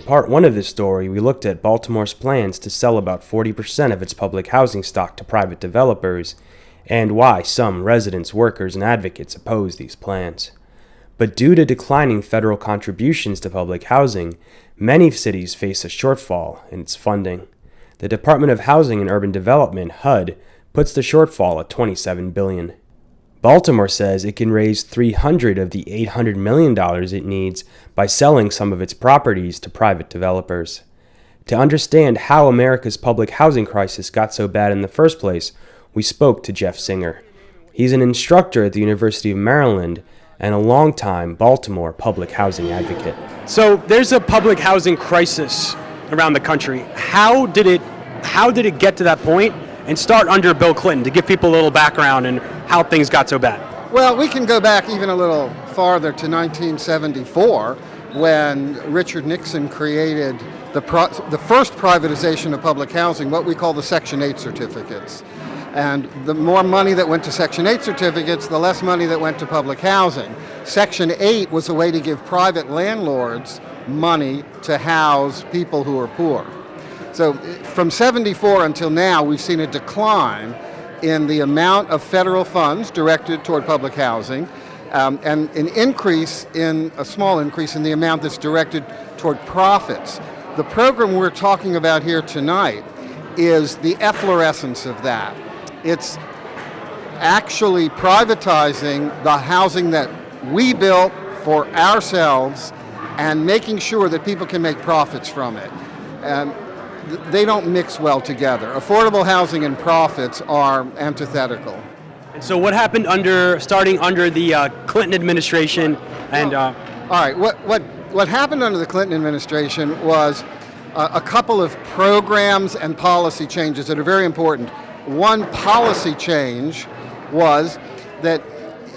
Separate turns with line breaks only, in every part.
part one of this story, we looked at Baltimore's plans to sell about 40% of its public housing stock to private developers, and why some residents, workers, and advocates oppose these plans. But due to declining federal contributions to public housing, many cities face a shortfall in its funding. The Department of Housing and Urban Development, HUD, puts the shortfall at $27 billion. Baltimore says it can raise $300 of the $800 million it needs by selling some of its properties to private developers. To understand how America's public housing crisis got so bad in the first place, we spoke to Jeff Singer. He's an instructor at the University of Maryland and a longtime Baltimore public housing advocate.
So there's a public housing crisis around the country. How did it get to that point and start under Bill Clinton, to give people a little background and how things got so bad?
Well, we can go back even a little farther to 1974 when Richard Nixon created the first privatization of public housing, what we call the Section 8 certificates. And the more money that went to Section 8 certificates, the less money that went to public housing. Section 8 was a way to give private landlords money to house people who are poor. So from 74 until now, we've seen a decline in the amount of federal funds directed toward public housing, and a small increase in the amount that's directed toward profits. The program we're talking about here tonight is the efflorescence of that. It's actually privatizing the housing that we built for ourselves and making sure that people can make profits from it. They don't mix well together. Affordable housing and profits are antithetical.
And so what happened starting under the Clinton administration? And
all right, what happened under the Clinton administration was a couple of programs and policy changes that are very important. One policy change was that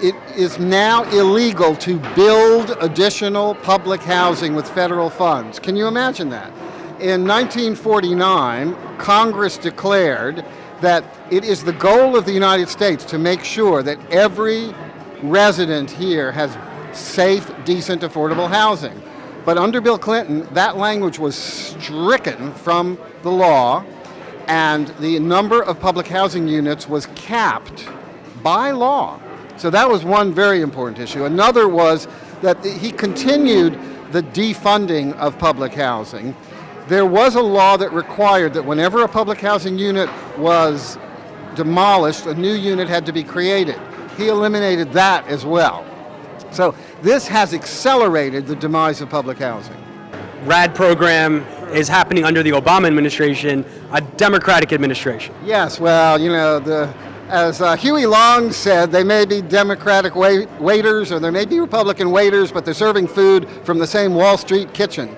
it is now illegal to build additional public housing with federal funds. Can you imagine that? In 1949, Congress declared that it is the goal of the United States to make sure that every resident here has safe, decent, affordable housing. But under Bill Clinton, that language was stricken from the law, and the number of public housing units was capped by law. So that was one very important issue. Another was that he continued the defunding of public housing. There was a law that required that whenever a public housing unit was demolished, a new unit had to be created. He eliminated that as well. So this has accelerated the demise of public housing.
RAD program is happening under the Obama administration, a Democratic administration.
Yes, well, as Huey Long said, they may be Democratic waiters or they may be Republican waiters, but they're serving food from the same Wall Street kitchen.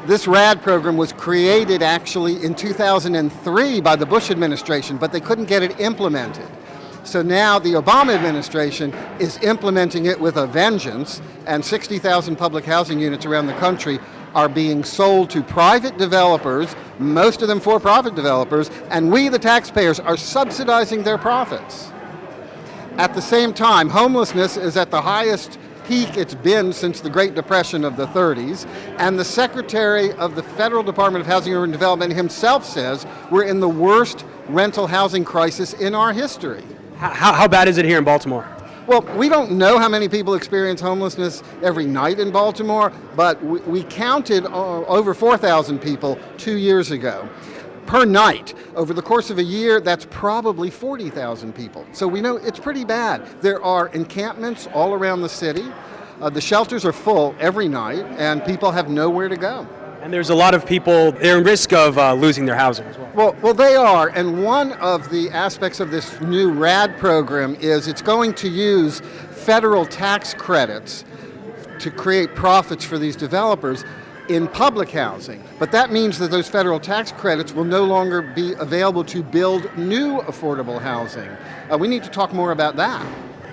This RAD program was created actually in 2003 by the Bush administration, but they couldn't get it implemented. So now the Obama administration is implementing it with a vengeance, and 60,000 public housing units around the country are being sold to private developers, most of them for-profit developers, and we, the taxpayers, are subsidizing their profits. At the same time, homelessness is at the highest peak it's been since the Great Depression of the 30s, and the Secretary of the Federal Department of Housing and Urban Development himself says we're in the worst rental housing crisis in our history.
How bad is it here in Baltimore?
Well, we don't know how many people experience homelessness every night in Baltimore, but we counted over 4,000 people 2 years ago. Per night, over the course of a year, that's probably 40,000 people. So we know it's pretty bad. There are encampments all around the city. The shelters are full every night, and people have nowhere to go.
And there's a lot of people, they're in risk of losing their housing as well.
Well, they are, and one of the aspects of this new RAD program is it's going to use federal tax credits to create profits for these developers in public housing. But that means that those federal tax credits will no longer be available to build new affordable housing. We need to talk more about that.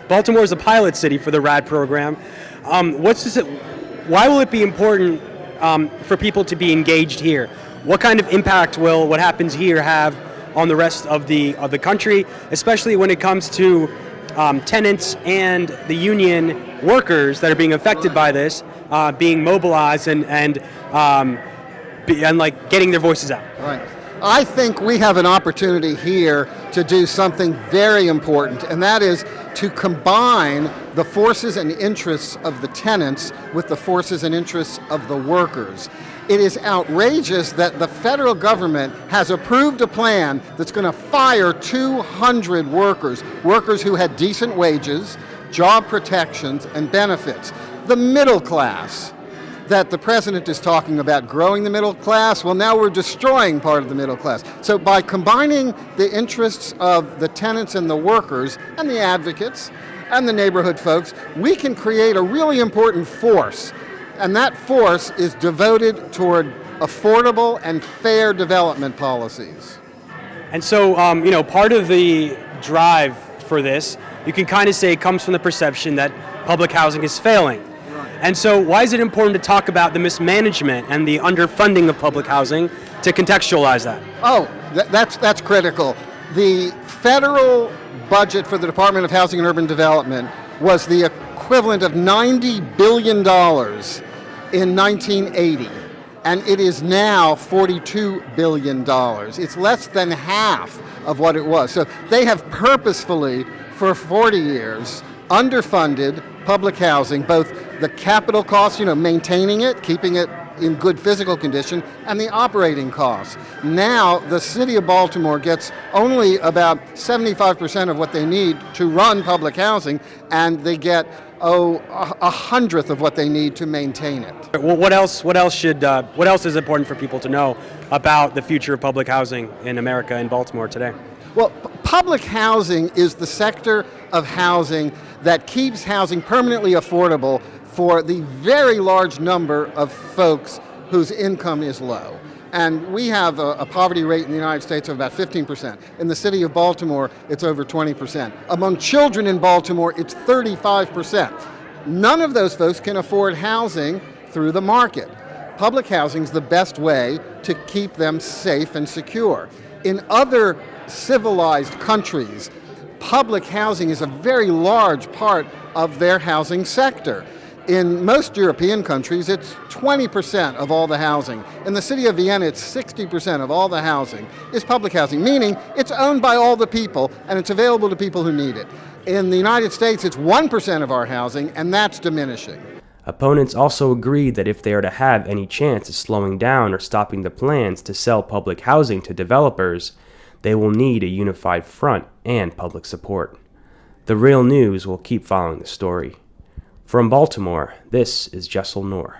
Baltimore is a pilot city for the RAD program. Why will it be important for people to be engaged here? What kind of impact will what happens here have on the rest of the country, especially when it comes to tenants and the union workers that are being affected by this? being mobilized and like getting their voices out.
Right. I think we have an opportunity here to do something very important, and that is to combine the forces and interests of the tenants with the forces and interests of the workers. It is outrageous that the federal government has approved a plan that's going to fire 200 workers who had decent wages, job protections, and benefits. The middle class that the president is talking about, growing the middle class, well, now we're destroying part of the middle class. So by combining the interests of the tenants and the workers and the advocates and the neighborhood folks, we can create a really important force. And that force is devoted toward affordable and fair development policies.
And so, part of the drive for this, you can kind of say, comes from the perception that public housing is failing. And so why is it important to talk about the mismanagement and the underfunding of public housing to contextualize that?
Oh, that's critical. The federal budget for the Department of Housing and Urban Development was the equivalent of $90 billion in 1980, and it is now $42 billion. It's less than half of what it was. So they have purposefully, for 40 years, underfunded public housing, both the capital costs, maintaining it, keeping it in good physical condition, and the operating costs. Now, the city of Baltimore gets only about 75% of what they need to run public housing, and they get, a hundredth of what they need to maintain it.
Well, what else is important for people to know about the future of public housing in America and Baltimore today?
Well, public housing is the sector of housing that keeps housing permanently affordable for the very large number of folks whose income is low. And we have a poverty rate in the United States of about 15%. In the city of Baltimore, it's over 20%. Among children in Baltimore, it's 35%. None of those folks can afford housing through the market. Public housing is the best way to keep them safe and secure. In other civilized countries, public housing is a very large part of their housing sector. In most European countries, it's 20% of all the housing. In the city of Vienna, it's 60% of all the housing is public housing, meaning it's owned by all the people and it's available to people who need it. In the United States, it's 1% of our housing, and that's diminishing.
Opponents also agreed that if they are to have any chance of slowing down or stopping the plans to sell public housing to developers, they will need a unified front and public support. The Real News will keep following the story. From Baltimore, this is Jessel Noor.